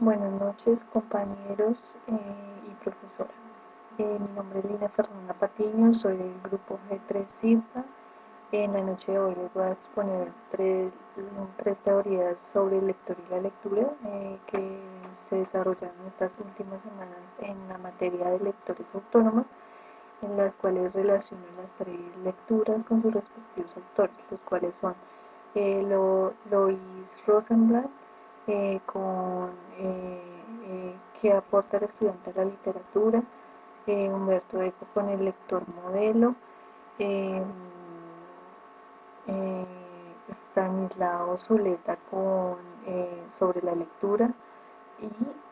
Buenas noches, compañeros y profesora. Mi nombre es Lina Fernanda Patiño, soy del grupo G3 CIRTA. En la noche de hoy les voy a exponer tres teorías sobre el lector y la lectura que se desarrollaron estas últimas semanas en la materia de lectores autónomos, en las cuales relaciono las tres lecturas con sus respectivos autores, los cuales son Lois Rosenblatt, con qué aporta el estudiante a la literatura, Humberto Eco con el lector modelo, eh, eh, Stanislao Zuleta con sobre la lectura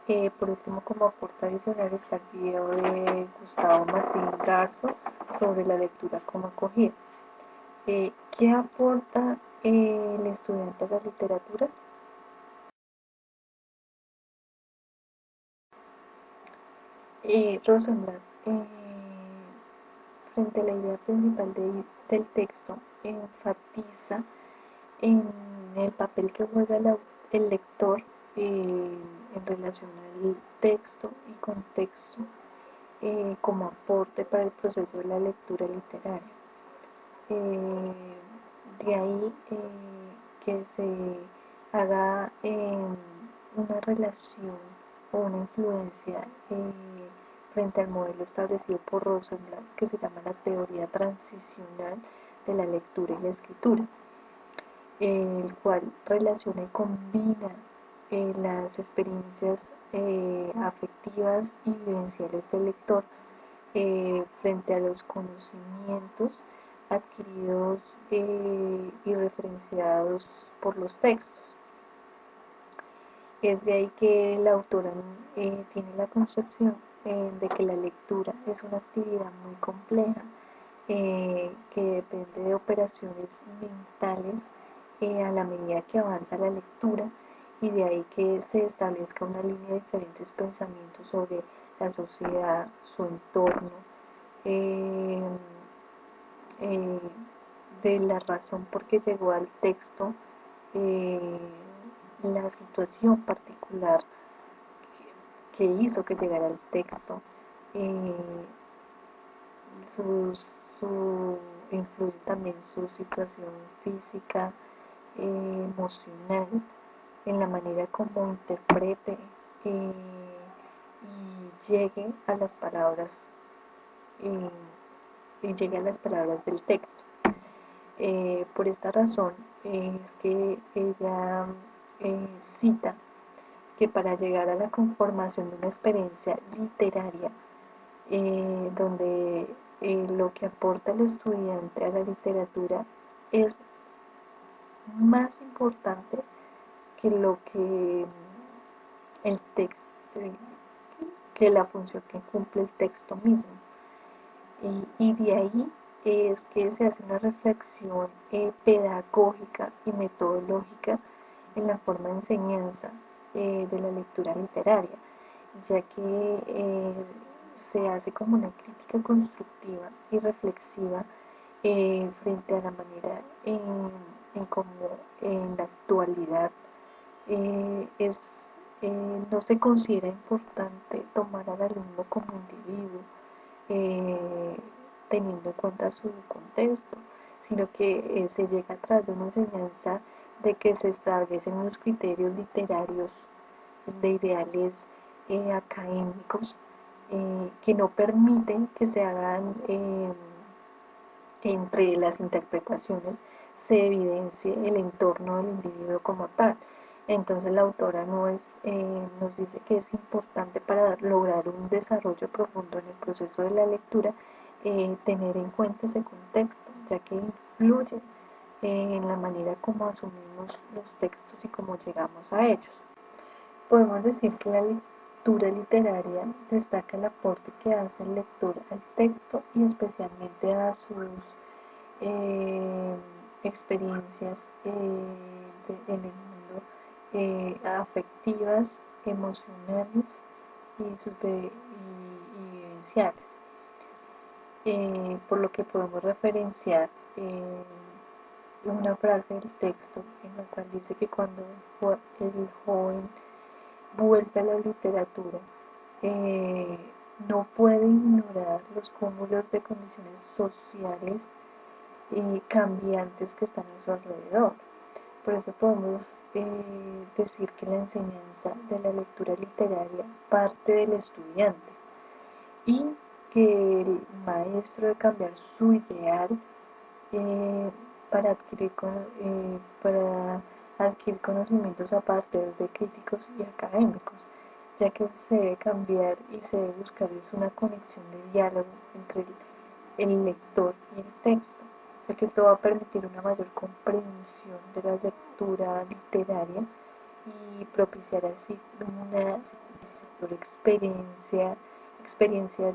y por último como aporte adicional está el video de Gustavo Martín Garzo sobre la lectura como acogida. ¿Qué aporta el estudiante a la literatura? Rosenblatt, frente a la idea principal del texto, enfatiza en el papel que juega el lector en relación al texto y contexto como aporte para el proceso de la lectura literaria. De ahí que se haga una relación o una influencia frente al modelo establecido por Rosenblatt, que se llama la teoría transicional de la lectura y la escritura, el cual relaciona y combina las experiencias afectivas y vivenciales del lector frente a los conocimientos adquiridos y referenciados por los textos. Es de ahí que la autora tiene la concepción de que la lectura es una actividad muy compleja que depende de operaciones mentales a la medida que avanza la lectura, y de ahí que se establezca una línea de diferentes pensamientos sobre la sociedad, su entorno, eh, eh, de la razón por qué llegó al texto, eh, la situación particular que hizo que llegara al texto, eh, su influye también su situación física, emocional, en la manera como interprete y llegue a las palabras eh, y llegue a las palabras del texto. Por esta razón es que ella cita que para llegar a la conformación de una experiencia literaria, donde lo que aporta el estudiante a la literatura es más importante que lo que el texto, que la función que cumple el texto mismo. Y de ahí es que se hace una reflexión pedagógica y metodológica en la forma de enseñanza de la lectura literaria, ya que se hace como una crítica constructiva y reflexiva frente a la manera en cómo en la actualidad es, no se considera importante tomar al alumno como individuo, teniendo en cuenta su contexto, sino que se llega a través de una enseñanza de que se establecen unos criterios literarios de ideales académicos que no permiten que se hagan entre las interpretaciones se evidencie el entorno del individuo como tal. Entonces la autora nos dice que es importante para lograr un desarrollo profundo en el proceso de la lectura tener en cuenta ese contexto, ya que influye en la manera como asumimos los textos y cómo llegamos a ellos. Podemos decir que la lectura literaria destaca el aporte que hace el lector al texto y especialmente a sus eh, experiencias en el mundo afectivas, emocionales y vivenciales. Por lo que podemos referenciar una frase del texto en la cual dice que cuando el joven vuelve a la literatura, eh, no puede ignorar los cúmulos de condiciones sociales cambiantes que están a su alrededor. Por eso podemos decir que la enseñanza de la lectura literaria parte del estudiante y que el maestro debe cambiar su ideal eh, para, para adquirir conocimientos a partir de críticos y académicos, ya que se debe cambiar y se debe buscar es una conexión de diálogo entre el lector y el texto, ya que esto va a permitir una mayor comprensión de la lectura literaria y propiciar así una experiencia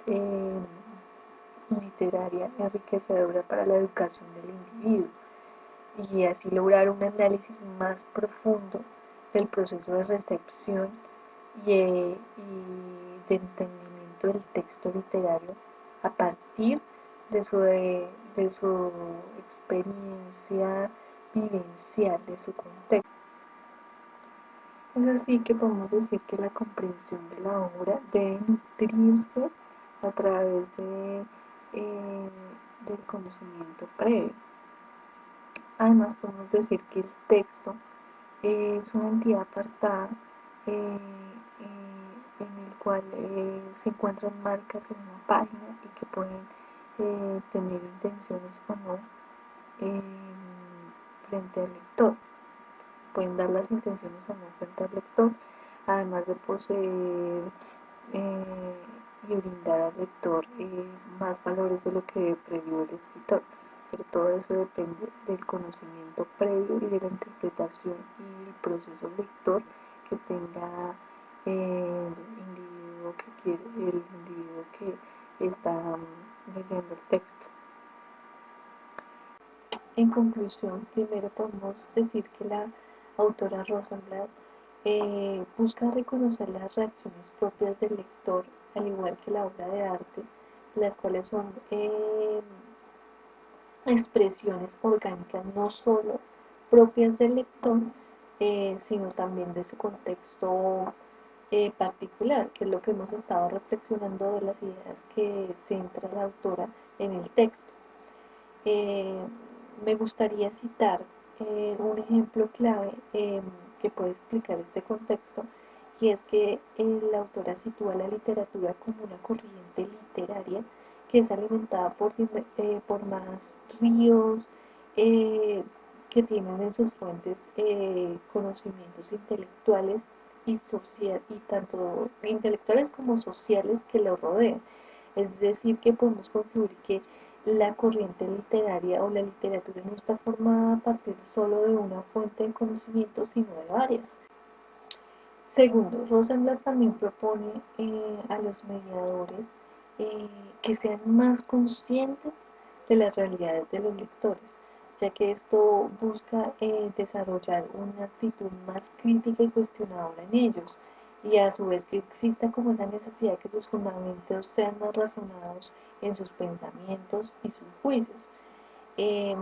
eh, literaria enriquecedora para la educación del individuo y así lograr un análisis más profundo del proceso de recepción y de entendimiento del texto literario a partir de su experiencia vivencial, de su contexto. Es así que podemos decir que la comprensión de la obra debe nutrirse a través del conocimiento previo. Además, podemos decir que el texto es una entidad apartada en el cual se encuentran marcas en una página y que pueden tener intenciones o no eh, frente al lector. Pueden dar las intenciones o no frente al lector, además de poseer y brindar al lector más valores de lo que previó el escritor. Pero todo eso depende del conocimiento previo y de la interpretación y el proceso lector que tenga el individuo que está leyendo el texto. En conclusión, primero podemos decir que la autora Rosenblatt busca reconocer las reacciones propias del lector, al igual que la obra de arte, las cuales son expresiones orgánicas no solo propias del lector, sino también de su contexto particular, que es lo que hemos estado reflexionando de las ideas que centra la autora en el texto. Me gustaría citar un ejemplo clave que puede explicar este contexto, y es que la autora sitúa la literatura como una corriente literaria que es alimentada por más ríos que tienen en sus fuentes conocimientos intelectuales y tanto intelectuales como sociales que lo rodean. Es decir, que podemos concluir que la corriente literaria o la literatura no está formada a partir solo de una fuente de conocimiento, sino de varias. Segundo, Rosenblatt también propone a los mediadores que sean más conscientes de las realidades de los lectores, ya que esto busca desarrollar una actitud más crítica y cuestionadora en ellos, y a su vez que exista como esa necesidad de que sus fundamentos sean más razonados en sus pensamientos y sus juicios. Eh,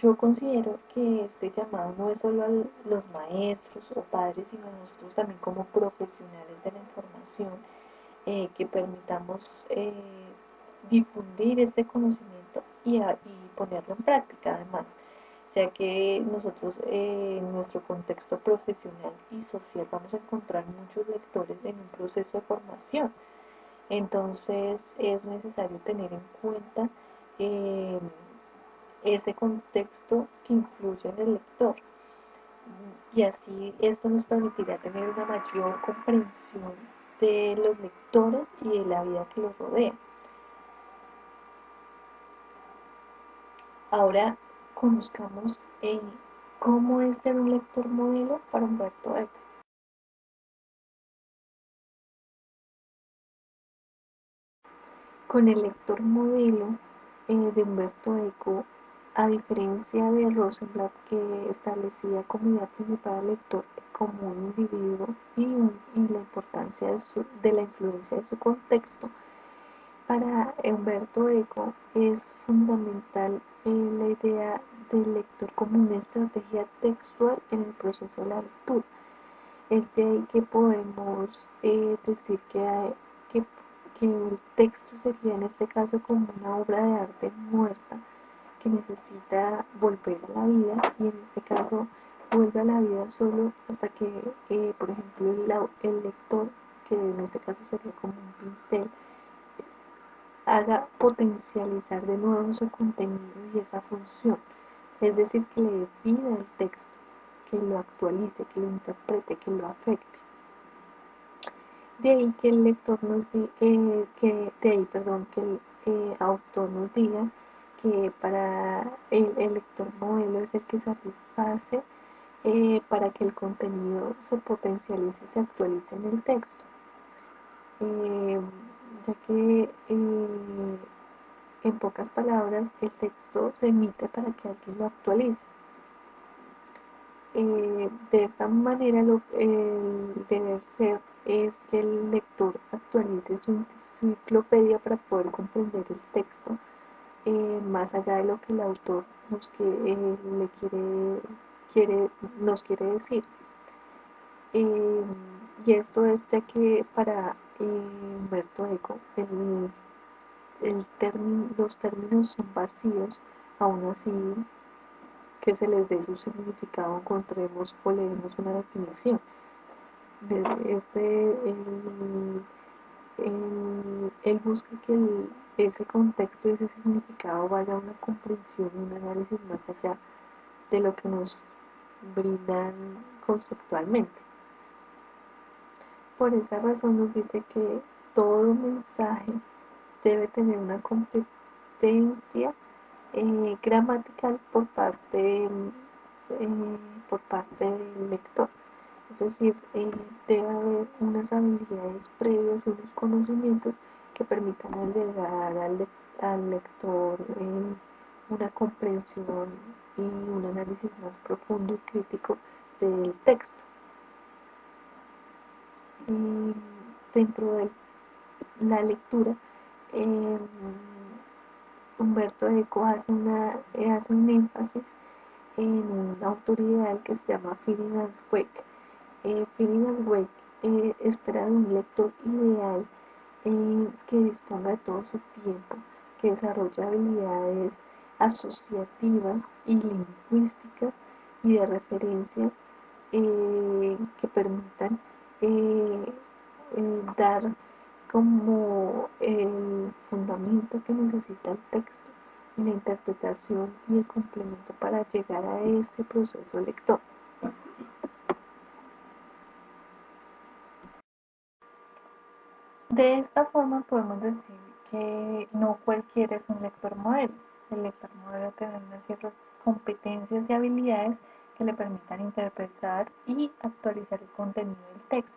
yo considero que este llamado no es solo a los maestros o padres, sino a nosotros también como profesionales de la información, que permitamos difundir este conocimiento y ponerlo en práctica además, ya que nosotros en nuestro contexto profesional y social vamos a encontrar muchos lectores en un proceso de formación. Entonces es necesario tener en cuenta eh, ese contexto que influye en el lector, y así esto nos permitirá tener una mayor comprensión de los lectores y de la vida que los rodea. Ahora conozcamos cómo es ser un lector modelo para Humberto Eco. Con el lector modelo de Humberto Eco, a diferencia de Rosenblatt, que establecía como idea principal al lector como un individuo y la importancia de la influencia de su contexto, para Humberto Eco es fundamental la idea del lector como una estrategia textual en el proceso de la lectura. Es de ahí que podemos decir que, que el texto sería en este caso como una obra de arte muerta que necesita volver a la vida, y en este caso vuelve a la vida solo hasta que, por ejemplo, el lector, que en este caso sería como un pincel, haga potencializar de nuevo su contenido y esa función, es decir, que le dé vida al texto, que lo actualice, que lo interprete, que lo afecte. De ahí que el lector nos que el autor nos diga que para el lector modelo es el que satisface para que el contenido se potencialice y se actualice en el texto, eh, ya que en pocas palabras el texto se emite para que alguien lo actualice. De esta manera el deber ser es que el lector actualice su enciclopedia para poder comprender el texto, más allá de lo que el autor nos quiere decir. Eh, y esto es ya que para Humberto Eco los términos son vacíos, aún así que se les dé su significado, encontremos o leemos una definición. Él busca que ese contexto y ese significado vaya a una comprensión y un análisis más allá de lo que nos brindan conceptualmente. Por esa razón nos dice que todo mensaje debe tener una competencia gramatical por parte del lector. Es decir, debe haber unas habilidades previas y unos conocimientos que permitan llegar al lector una comprensión y un análisis más profundo y crítico del texto. Dentro de la lectura, eh, Humberto Eco hace un énfasis en un autor ideal que se llama Phineas Wake. Phineas Wake espera de un lector ideal que disponga de todo su tiempo, que desarrolle habilidades asociativas y lingüísticas y de referencias que permitan dar como el fundamento que necesita el texto y la interpretación y el complemento para llegar a ese proceso lector. De esta forma podemos decir que no cualquiera es un lector modelo. El lector modelo debe tener unas ciertas competencias y habilidades que le permitan interpretar y actualizar el contenido del texto.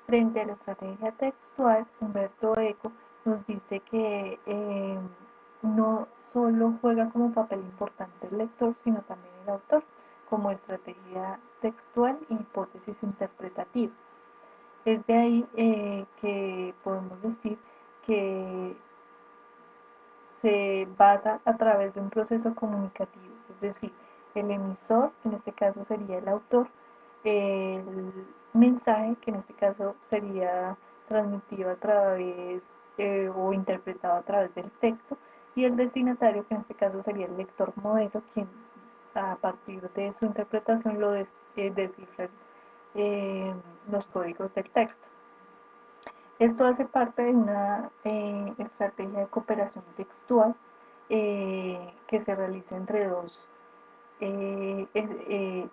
Frente a la estrategia textual, Humberto Eco nos dice que no solo juega como papel importante el lector, sino también el autor, como estrategia textual y hipótesis interpretativa. Es de ahí que podemos decir que se basa a través de un proceso comunicativo, es decir, el emisor, en este caso sería el autor, el mensaje, que en este caso sería transmitido a través o interpretado a través del texto, y el destinatario, que en este caso sería el lector modelo, quien a partir de su interpretación descifra los códigos del texto. Esto hace parte de una estrategia de cooperación textual que se realiza entre dos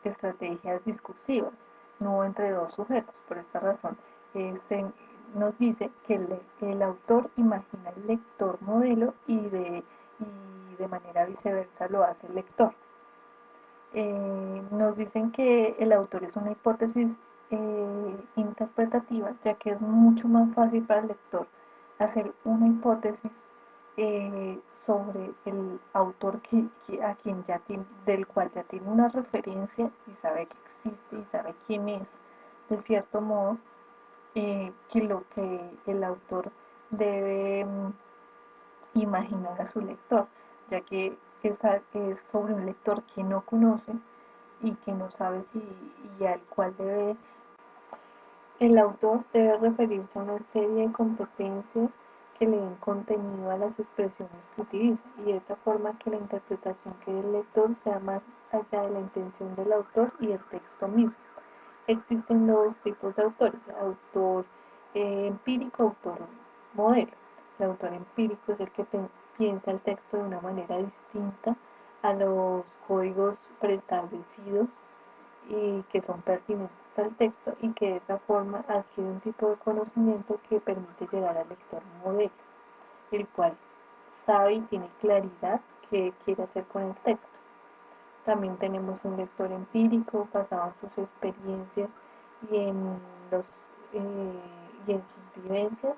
estrategias discursivas, no entre dos sujetos. Por esta razón, nos dice que el autor imagina el lector modelo y de manera viceversa lo hace el lector. Nos dicen que el autor es una hipótesis interpretativa, ya que es mucho más fácil para el lector hacer una hipótesis sobre el autor del cual ya tiene una referencia y sabe que existe y sabe quién es, de cierto modo, que lo que el autor debe imaginar a su lector, ya que es sobre un lector que no conoce y que no sabe y al cual debe El autor debe referirse a una serie de competencias que le den contenido a las expresiones que utiliza, y de esta forma que la interpretación que dé el lector sea más allá de la intención del autor y el texto mismo. Existen dos tipos de autores: autor empírico, autor modelo. El autor empírico es el que piensa el texto de una manera distinta a los códigos preestablecidos y que son pertinentes al texto, y que de esa forma adquiere un tipo de conocimiento que permite llegar al lector modelo, el cual sabe y tiene claridad qué quiere hacer con el texto. También tenemos un lector empírico basado en sus experiencias y en, los, y en sus vivencias,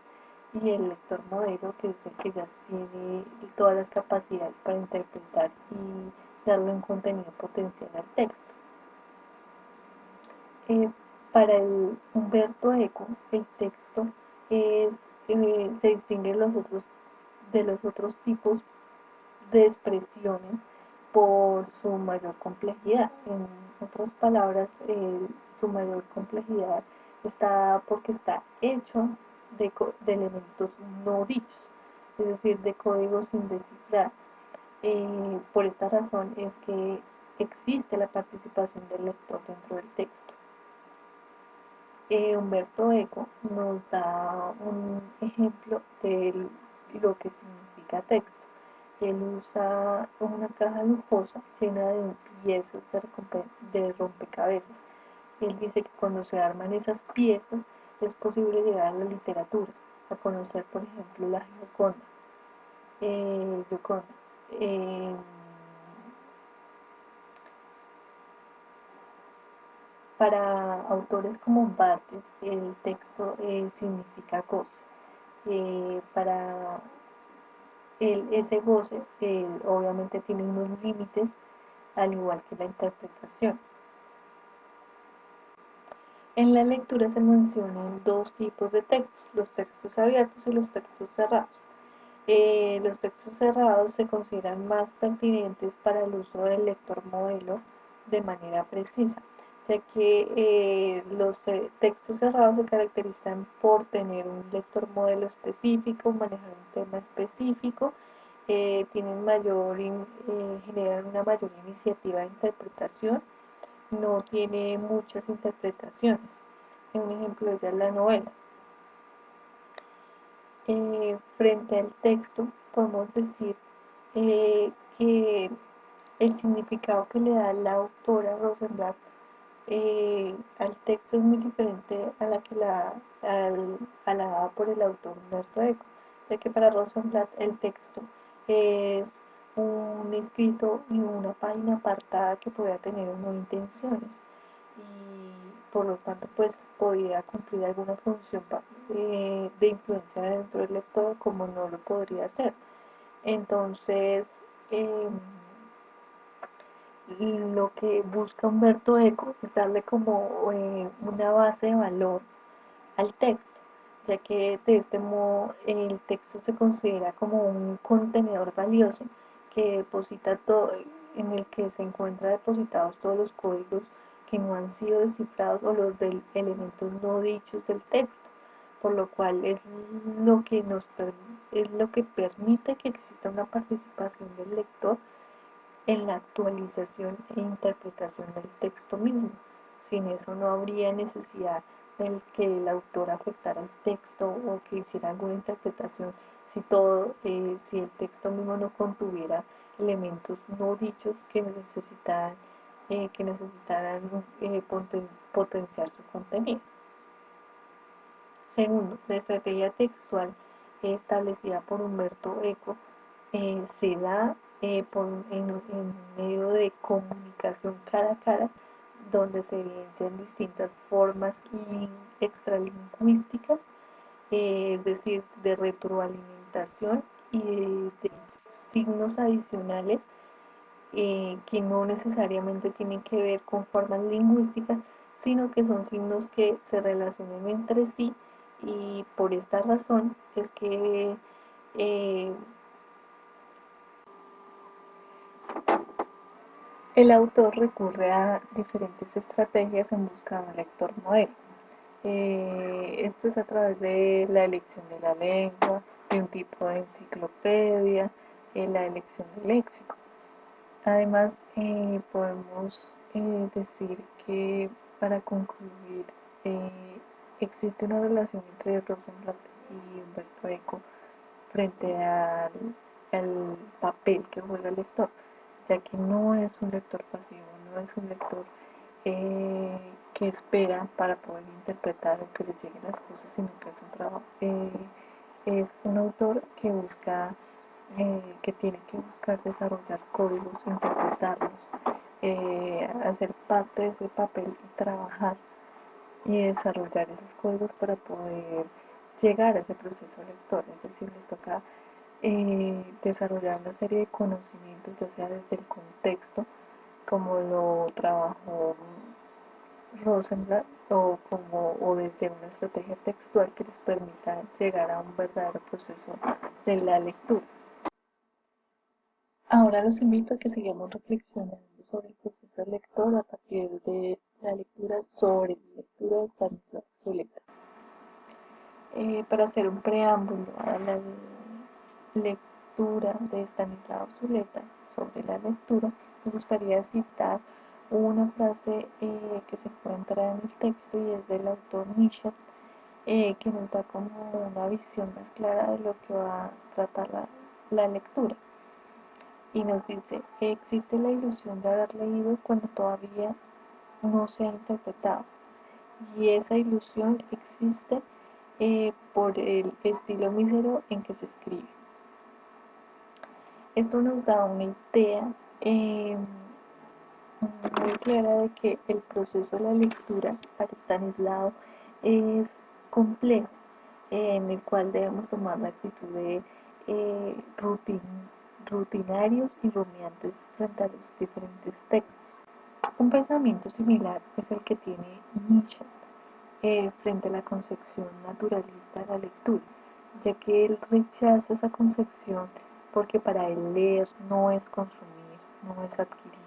y el lector modelo, que es el que ya tiene todas las capacidades para interpretar y darle un contenido potencial al texto. Para el Humberto Eco, el texto se distingue de los otros tipos de expresiones por su mayor complejidad. En otras palabras, su mayor complejidad está porque está hecho de elementos no dichos, es decir, de códigos sin descifrar. Por esta razón es que existe la participación del lector dentro del texto. Humberto Eco nos da un ejemplo de lo que significa texto. Él usa una caja lujosa llena de piezas de rompecabezas. Él dice que cuando se arman esas piezas es posible llegar a la literatura, a conocer, por ejemplo, la Gioconda. Gioconda. Eh, Para autores como Barthes, el texto significa goce. Para ese goce obviamente tiene unos límites, al igual que la interpretación. En la lectura se mencionan dos tipos de textos: los textos abiertos y los textos cerrados. Los textos cerrados se consideran más pertinentes para el uso del lector modelo de manera precisa, ya que los textos cerrados se caracterizan por tener un lector modelo específico, manejar un tema específico, generan una mayor iniciativa de interpretación, no tiene muchas interpretaciones. Un ejemplo de ella es la novela. Frente al texto, podemos decir que el significado que le da la autora Rosenblatt al texto es muy diferente a la dada por el autor Humberto Eco, ya que para Rosenblatt el texto es un escrito y una página apartada que podía tener o no intenciones, y por lo tanto pues podía cumplir alguna función de influencia dentro del lector, como no lo podría hacer. Entonces, eh, lo que busca Humberto Eco es darle como una base de valor al texto, ya que de este modo el texto se considera como un contenedor valioso que deposita todo, en el que se encuentran depositados todos los códigos que no han sido descifrados o los elementos no dichos del texto, por lo cual es lo que permite que exista una participación del lector en la actualización e interpretación del texto mismo. Sin eso no habría necesidad de que el autor afectara el texto o que hiciera alguna interpretación si el texto mismo no contuviera elementos no dichos que necesitaran potenciar su contenido. Segundo, la estrategia textual establecida por Humberto Eco se da en medio de comunicación cara a cara, donde se evidencian distintas formas extralingüísticas, es decir, de retroalimentación y de signos adicionales que no necesariamente tienen que ver con formas lingüísticas, sino que son signos que se relacionan entre sí, y por esta razón es que eh, el autor recurre a diferentes estrategias en busca de un lector modelo. Esto es a través de la elección de la lengua, de un tipo de enciclopedia, la elección del léxico. Además, podemos decir que para concluir, eh, existe una relación entre Rosenblatt y Humberto Eco frente al papel que juega el lector, ya que no es un lector pasivo, no es un lector que espera para poder interpretar o que le lleguen las cosas, sino que es un trabajo, es un autor que busca, que tiene que buscar desarrollar códigos, interpretarlos, hacer parte de ese papel y trabajar y desarrollar esos códigos para poder llegar a ese proceso lector, es decir, les toca desarrollar una serie de conocimientos, ya sea desde el contexto, como lo trabajó Rosenblatt, o desde una estrategia textual que les permita llegar a un verdadero proceso de la lectura. Ahora los invito a que sigamos reflexionando sobre el proceso lector a partir de la lectura sobre la lectura de Stanislav Zuleta. Para hacer un preámbulo a la lectura de Stanislav Zuleta sobre la lectura, me gustaría citar una frase que se encuentra en el texto y es del autor Nietzsche, que nos da como una visión más clara de lo que va a tratar la lectura. Y nos dice, existe la ilusión de haber leído cuando todavía no se ha interpretado. Y esa ilusión existe por el estilo mísero en que se escribe. Esto nos da una idea muy clara de que el proceso de la lectura para Stanislao es complejo, en el cual debemos tomar la actitud de rutinarios y rumiantes frente a los diferentes textos. Un pensamiento similar es el que tiene Nietzsche frente a la concepción naturalista de la lectura, ya que él rechaza esa concepción porque para él leer no es consumir, no es adquirir,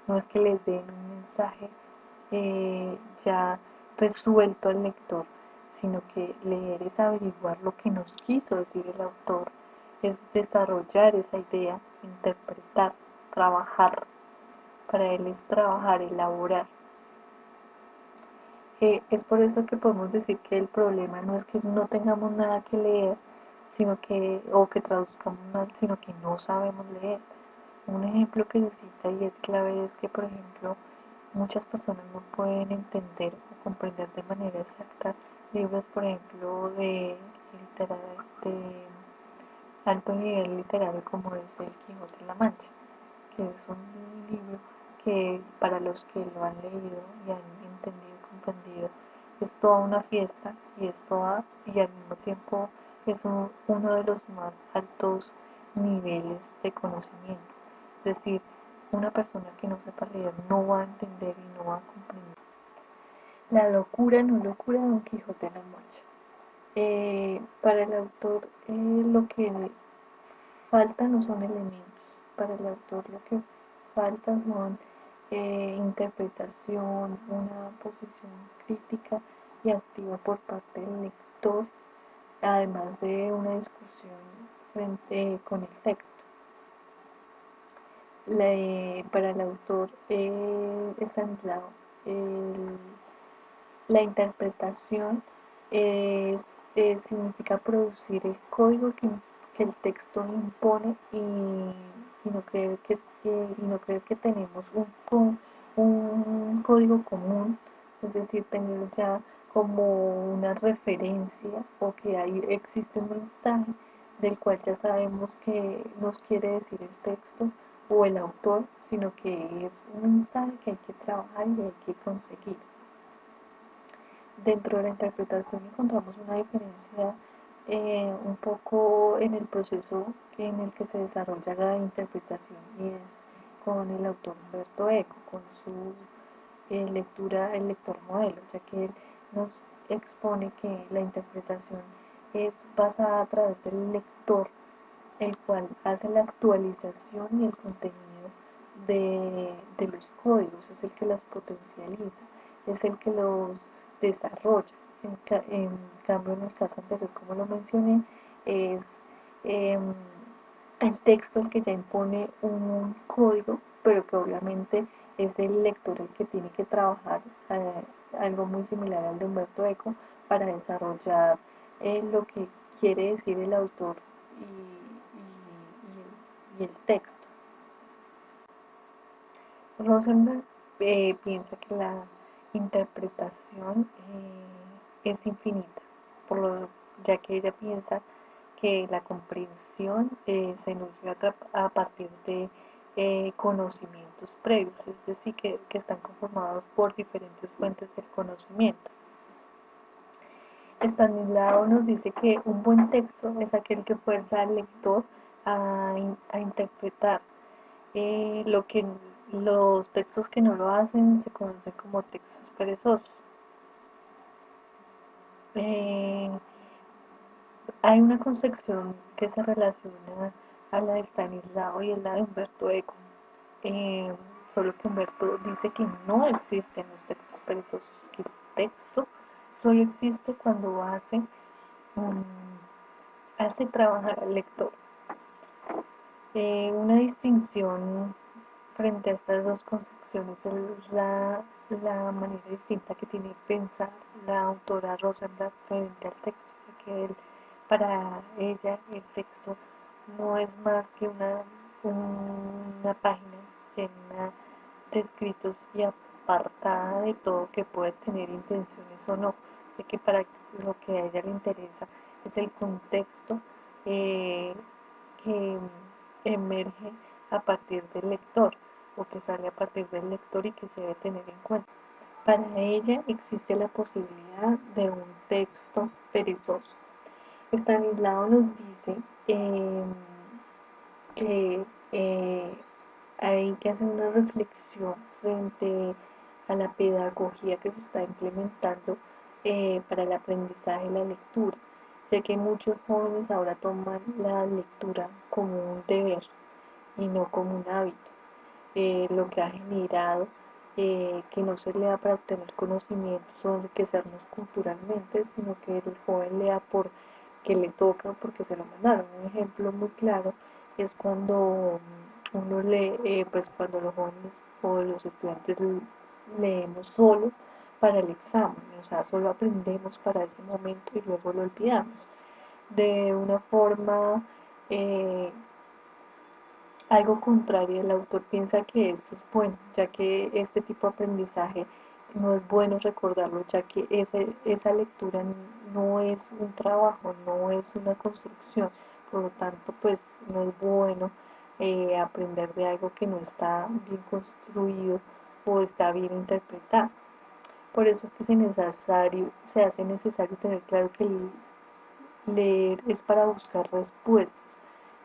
no es que les den un mensaje ya resuelto al lector, sino que leer es averiguar lo que nos quiso decir el autor, es desarrollar esa idea, interpretar, trabajar. Para él es trabajar, elaborar. Es por eso que podemos decir que el problema no es que no tengamos nada que leer, sino que, o que traduzcamos mal, sino que no sabemos leer. Un ejemplo que se cita y es clave es que, por ejemplo, muchas personas no pueden entender o comprender de manera exacta libros, por ejemplo, de alto nivel literario como es El Quijote de la Mancha, que es un libro que para los que lo han leído y han entendido y comprendido es toda una fiesta y es toda y al mismo tiempo es uno de los más altos niveles de conocimiento. Es decir, una persona que no sepa leer no va a entender y no va a comprender. La locura, no locura, Don Quijote de la Mancha. Para el autor lo que falta no son elementos, para el autor lo que falta son interpretación, una posición crítica y activa por parte del lector, además de una discusión frente con el texto. Para el autor Stanislao, la interpretación es, significa producir el código que el texto impone y no creer que tenemos un código común, es decir, tener ya como una referencia o que ahí existe un mensaje del cual ya sabemos que nos quiere decir el texto o el autor, sino que es un mensaje que hay que trabajar y hay que conseguir. Dentro de la interpretación encontramos una diferencia un poco en el proceso en el que se desarrolla la interpretación y es con el autor Humberto Eco, con su lectura El lector modelo, ya que él nos expone que la interpretación es basada a través del lector, el cual hace la actualización y el contenido de los códigos, es el que los potencializa, es el que los desarrolla. En cambio, en el caso anterior, como lo mencioné, es em, el texto el que ya impone un código, pero que obviamente es el lector el que tiene que trabajar algo muy similar al de Humberto Eco para desarrollar lo que quiere decir el autor y el texto. Rosenberg piensa que la interpretación es infinita, por lo, ya que ella piensa que la comprensión se nutre a partir de conocimientos previos, es decir, que están conformados por diferentes fuentes del conocimiento. Stanislao nos dice que un buen texto es aquel que fuerza al lector a interpretar. Lo que los textos que no lo hacen se conocen como textos perezosos. Eh, Hay una concepción que se relaciona a la de Stanislao y a la de Humberto Eco. Eh, Solo que Humberto dice que no existen los textos perezosos, que el texto solo existe cuando hace trabajar al lector. Una distinción frente a estas dos concepciones es la manera distinta que tiene que pensar la autora Rosenberg frente al texto, porque para ella el texto no es más que una página llena de escritos y apartada de todo que puede tener intenciones o no, de que para lo que a ella le interesa es el contexto eh, que emerge a partir del lector o que sale a partir del lector y que se debe tener en cuenta. Para ella existe la posibilidad de un texto perezoso. Stanislao nos dice que hay que hacer una reflexión frente a la pedagogía que se está implementando para el aprendizaje y la lectura, ya que muchos jóvenes ahora toman la lectura como un deber y no como un hábito, lo que ha generado que no se lea para obtener conocimientos o enriquecernos culturalmente, sino que el joven lea porque le toca o porque se lo mandaron. Un ejemplo muy claro es cuando uno lee, pues cuando los jóvenes o los estudiantes leemos solo para el examen, o sea, solo aprendemos para ese momento y luego lo olvidamos. De una forma algo contrario, el autor piensa que esto es bueno, ya que este tipo de aprendizaje no es bueno recordarlo, ya que esa lectura no es un trabajo, no es una construcción, por lo tanto, pues no es bueno aprender de algo que no está bien construido o está bien interpretado. Por eso es que se hace necesario tener claro que leer es para buscar respuestas,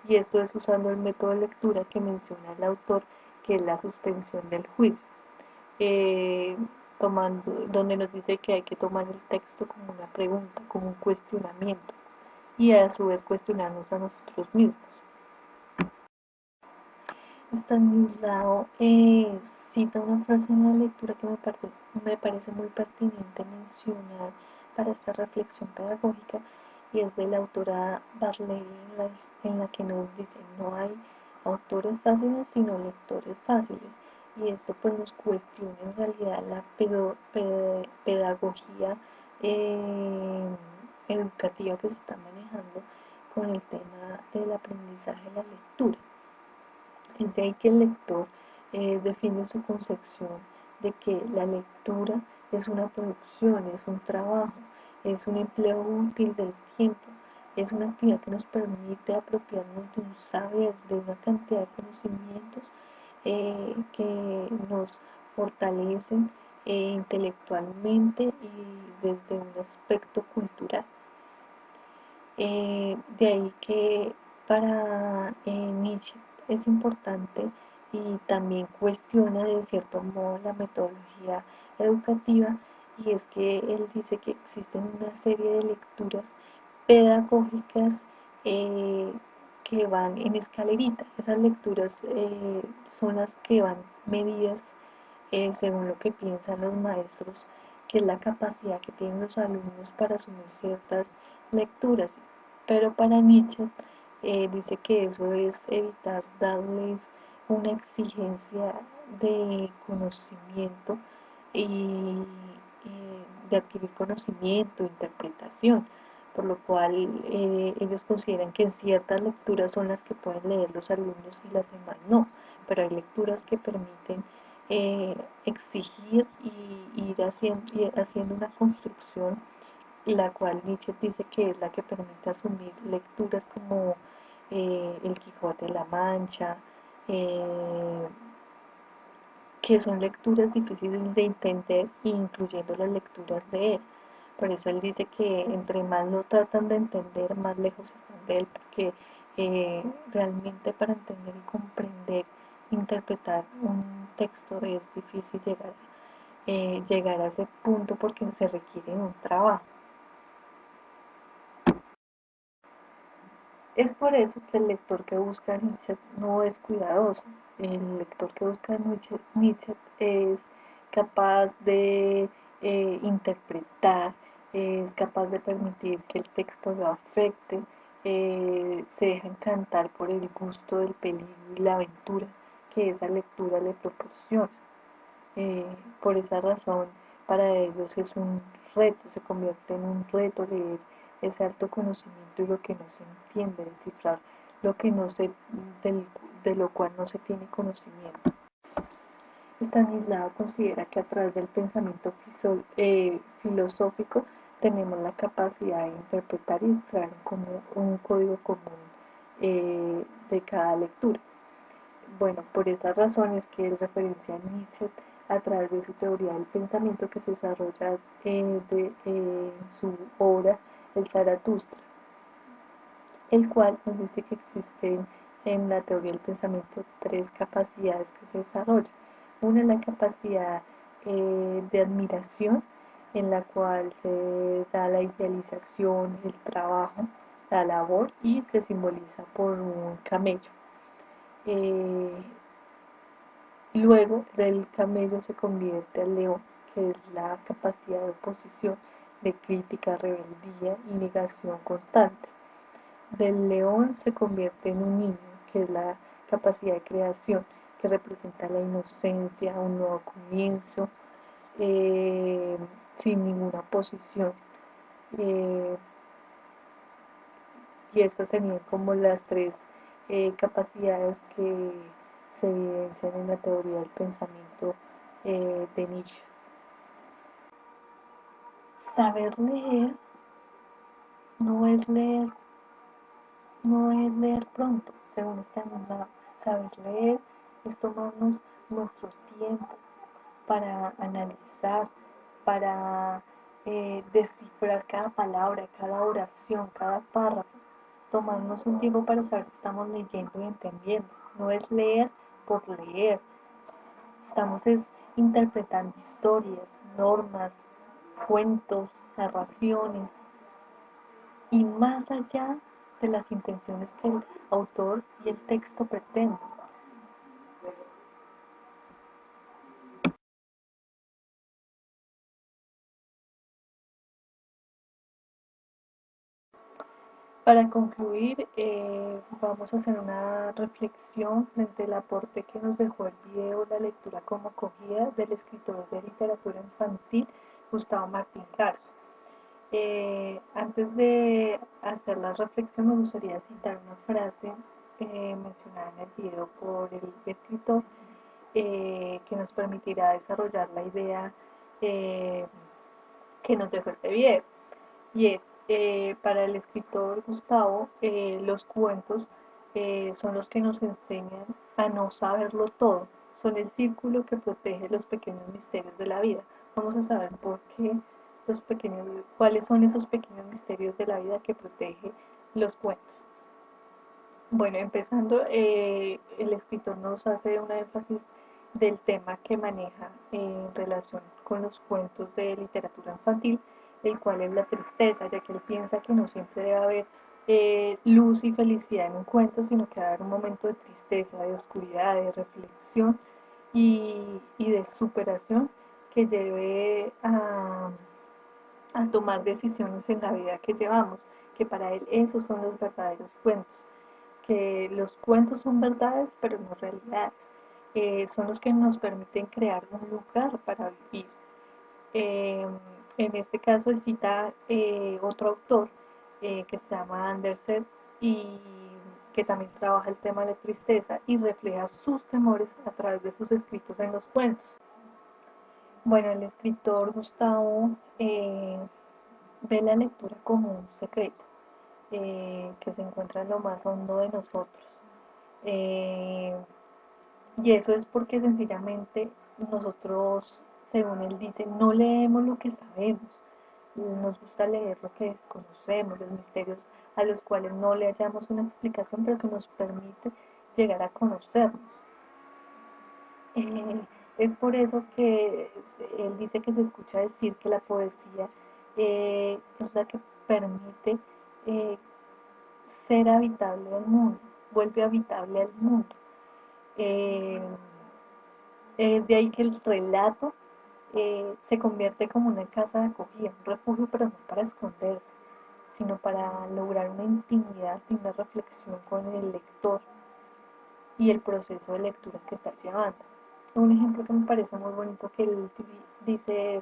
y esto es usando el método de lectura que menciona el autor, que es la suspensión del juicio, eh, donde nos dice que hay que tomar el texto como una pregunta, como un cuestionamiento, y a su vez cuestionarnos a nosotros mismos. Stanislao cita una frase en la lectura que me parece muy pertinente mencionar para esta reflexión pedagógica, y es de la autora Barley, en la que nos dice: no hay autores fáciles sino lectores fáciles. Y esto pues nos cuestiona en realidad la pedagogía eh, educativa que se está manejando con el tema del aprendizaje de la lectura. Es de ahí que el lector define su concepción de que la lectura es una producción, es un trabajo, es un empleo útil del tiempo, es una actividad que nos permite apropiarnos de un saber, de una cantidad de conocimientos que nos fortalecen intelectualmente y desde un aspecto cultural. De ahí que para Nietzsche es importante y también cuestiona de cierto modo la metodología educativa, y es que él dice que existen una serie de lecturas pedagógicas eh, que van en escalerita. Esas lecturas son las que van medidas según lo que piensan los maestros que es la capacidad que tienen los alumnos para asumir ciertas lecturas. Pero para Nietzsche dice que eso es evitar darles una exigencia de conocimiento y de adquirir conocimiento, interpretación, por lo cual ellos consideran que en ciertas lecturas son las que pueden leer los alumnos y las demás no, pero hay lecturas que permiten exigir y ir haciendo una construcción, la cual Nietzsche dice que es la que permite asumir lecturas como El Quijote de la Mancha, eh, que son lecturas difíciles de entender, incluyendo las lecturas de él. Por eso él dice que entre más lo tratan de entender, más lejos están de él, porque realmente para entender y comprender, interpretar un texto es difícil llegar a ese punto porque se requiere un trabajo. Es por eso que el lector que busca a Nietzsche no es cuidadoso. El lector que busca a Nietzsche es capaz de interpretar, es capaz de permitir que el texto lo afecte, se deja encantar por el gusto del peligro y la aventura que esa lectura le proporciona. Eh, por esa razón, para ellos es un reto, se convierte en un reto leer ese alto conocimiento y lo que no se entiende, descifrar lo que no se, del, de lo cual no se tiene conocimiento. Stanislao considera que a través del pensamiento filosófico tenemos la capacidad de interpretar y extraer como un código común de cada lectura. Bueno, por esas razones que él referencia a Nietzsche a través de su teoría del pensamiento que se desarrolla en su obra El Zaratustra, el cual nos dice que existen en la teoría del pensamiento tres capacidades que se desarrollan. Una es la capacidad de admiración, en la cual se da la idealización, el trabajo, la labor y se simboliza por un camello. Eh, Luego del camello se convierte al león, que es la capacidad de oposición, de crítica, rebeldía y negación constante. Del león se convierte en un niño, que es la capacidad de creación, que representa la inocencia, un nuevo comienzo, eh, sin ninguna posición. Eh, y estas serían como las tres capacidades que se evidencian en la teoría del pensamiento de Nietzsche. Saber leer no es leer, no es leer pronto, según está en un lado. Saber leer es tomarnos nuestro tiempo para analizar, para descifrar cada palabra, cada oración, cada párrafo. Tomarnos un tiempo para saber si estamos leyendo y entendiendo. No es leer por leer. Estamos interpretando historias, normas, cuentos, narraciones y más allá de las intenciones que el autor y el texto pretenden. Para concluir, vamos a hacer una reflexión frente al aporte que nos dejó el video La lectura como acogida del escritor de literatura infantil Gustavo Martín Garzo. Antes de hacer la reflexión me gustaría citar una frase mencionada en el video por el escritor que nos permitirá desarrollar la idea eh, que nos dejó este video. Y es, para el escritor Gustavo, los cuentos son los que nos enseñan a no saberlo todo. Son el círculo que protege los pequeños misterios de la vida. Vamos a saber por qué cuáles son esos pequeños misterios de la vida que protege los cuentos. Bueno, empezando, el escritor nos hace un énfasis del tema que maneja en relación con los cuentos de literatura infantil, el cual es la tristeza, ya que él piensa que no siempre debe haber luz y felicidad en un cuento, sino que debe haber un momento de tristeza, de oscuridad, de reflexión y de superación que lleve a tomar decisiones en la vida que llevamos, que para él esos son los verdaderos cuentos, que los cuentos son verdades pero no realidades, son los que nos permiten crear un lugar para vivir. Eh, en este caso él cita otro autor que se llama Andersen y que también trabaja el tema de la tristeza y refleja sus temores a través de sus escritos en los cuentos. Bueno, el escritor Gustavo ve la lectura como un secreto que se encuentra en lo más hondo de nosotros. Eh, y eso es porque sencillamente nosotros, según él dice, no leemos lo que sabemos. Nos gusta leer lo que desconocemos, los misterios a los cuales no le hallamos una explicación, pero que nos permite llegar a conocernos. Eh, es por eso que él dice que se escucha decir que la poesía es la que permite eh, ser habitable al mundo, vuelve habitable al mundo. Eh, es de ahí que el relato se convierte como una casa de acogida, un refugio, pero no para esconderse, sino para lograr una intimidad y una reflexión con el lector y el proceso de lectura que está llevando. Un ejemplo que me parece muy bonito que él dice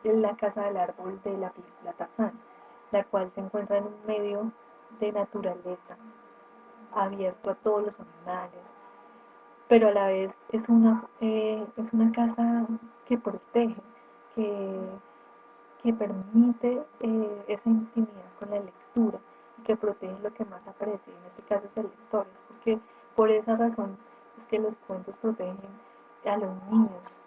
es la casa del árbol de la película Tarzán, la cual se encuentra en un medio de naturaleza, abierto a todos los animales, pero a la vez es una casa que protege, que, que permite esa intimidad con la lectura y que protege lo que más aprecia, en este caso es el lector, es porque por esa razón es que los cuentos protegen a los niños,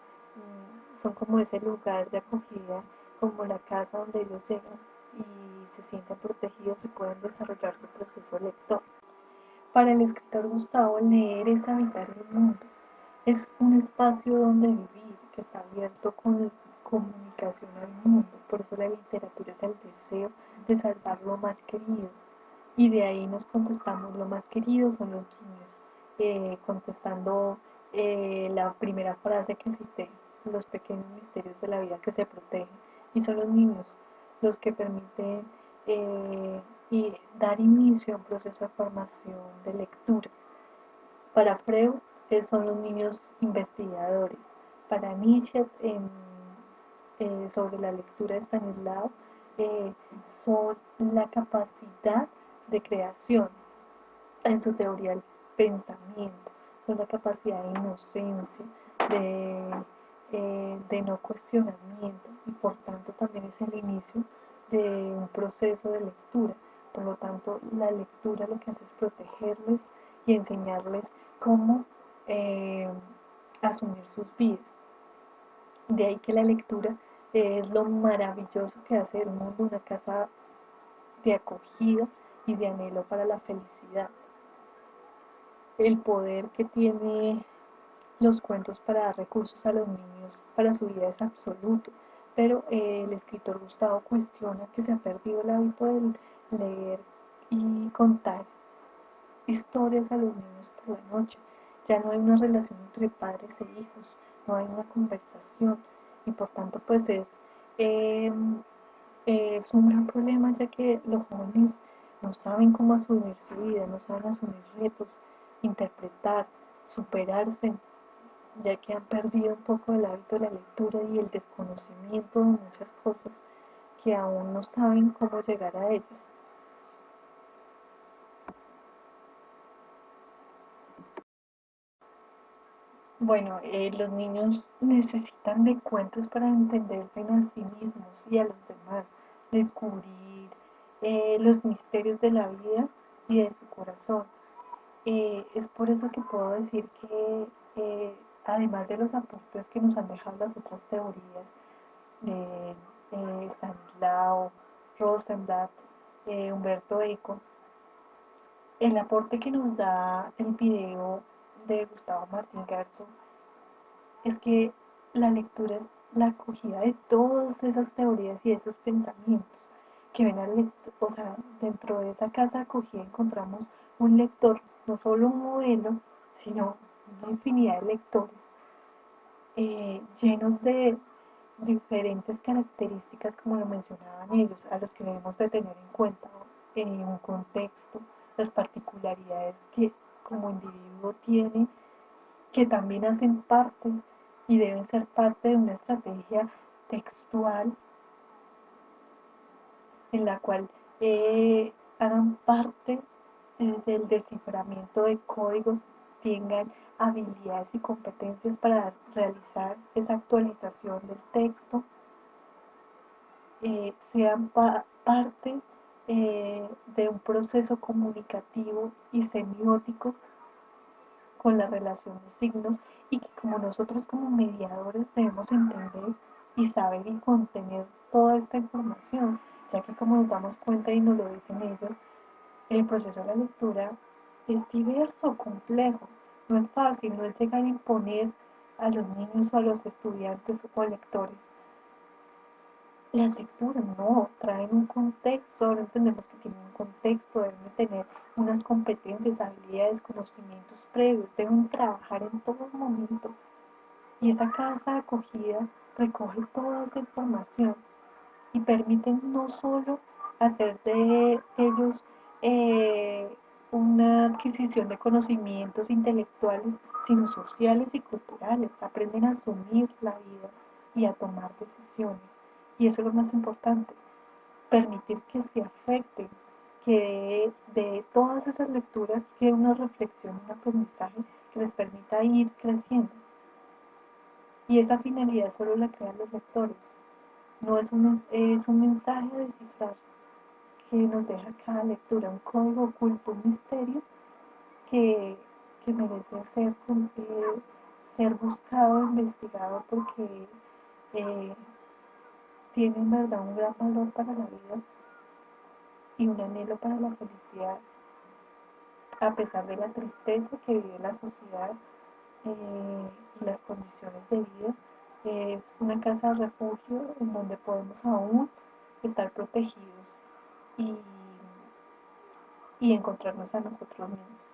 son como ese lugar de acogida, como la casa donde ellos llegan y se sienten protegidos y pueden desarrollar su proceso lector. Para el escritor Gustavo, leer es habitar el mundo, es un espacio donde vivir, que está abierto con comunicación al mundo. Por eso la literatura es el deseo de salvar lo más querido. Y de ahí nos contestamos, lo más querido son los niños. Contestando la primera frase que cité, los pequeños misterios de la vida que se protegen. Y son los niños los que permiten y dar inicio a un proceso de formación de lectura. Para Freud son los niños investigadores. Para Nietzsche, sobre la lectura de Stanislao, eh, son la capacidad de creación en su teoría del pensamiento, son la capacidad de inocencia, de no cuestionamiento y por tanto también es el inicio de un proceso de lectura. Por lo tanto, la lectura lo que hace es protegerles y enseñarles cómo eh, asumir sus vidas. De ahí que la lectura es lo maravilloso que hace del mundo una casa de acogida y de anhelo para la felicidad. El poder que tiene los cuentos para dar recursos a los niños para su vida es absoluto, pero el escritor Gustavo cuestiona que se ha perdido el hábito de leer y contar historias a los niños por la noche. Ya no hay una relación entre padres e hijos, no hay una conversación y por tanto pues eh, es un gran problema ya que los jóvenes no saben cómo asumir su vida, no saben asumir retos, interpretar, superarse, ya que han perdido un poco el hábito de la lectura y el desconocimiento de muchas cosas que aún no saben cómo llegar a ellas. Bueno, los niños necesitan de cuentos para entenderse a sí mismos y a los demás, descubrir los misterios de la vida y de su corazón. Es por eso que puedo decir que, además de los aportes que nos han dejado las otras teorías, de Stanislao, Rosenblatt, Humberto Eco, el aporte que nos da el video de Gustavo Martín Garzo es que la lectura es la acogida de todas esas teorías y esos pensamientos que ven al lector, o sea, dentro de esa casa de acogida encontramos un lector, no solo un modelo, sino una infinidad de lectores llenos diferentes características, como lo mencionaban ellos, a los que debemos de tener en cuenta en un contexto, las particularidades que como individuo tiene, que también hacen parte y deben ser parte de una estrategia textual en la cual hagan parte del desciframiento de códigos, tengan habilidades y competencias para realizar esa actualización del texto, sean parte de un proceso comunicativo y semiótico con la relación de signos, y que como nosotros como mediadores debemos entender y saber y contener toda esta información, ya que como nos damos cuenta y nos lo dicen ellos, el proceso de la lectura es diverso, complejo, no es fácil, no es llegar a imponer a los niños o a los estudiantes o lectores las lecturas. No, traen un contexto, ahora entendemos que tienen un contexto, deben tener unas competencias, habilidades, conocimientos previos, deben trabajar en todo momento. Y esa casa de acogida recoge toda esa información y permiten no solo hacer de ellos eh, una adquisición de conocimientos intelectuales, sino sociales y culturales. Aprenden a asumir la vida y a tomar decisiones. Y eso es lo más importante, permitir que se afecten, que de todas esas lecturas quede una reflexión, un aprendizaje que les permita ir creciendo. Y esa finalidad solo la crean los lectores. No es un mensaje a descifrar que nos deja cada lectura, un código oculto, un misterio que, que merece ser buscado, investigado, porque eh, tiene en verdad un gran valor para la vida y un anhelo para la felicidad, a pesar de la tristeza que vive la sociedad y las condiciones de vida. Es una casa de refugio en donde podemos aún estar protegidos y, y encontrarnos a nosotros mismos.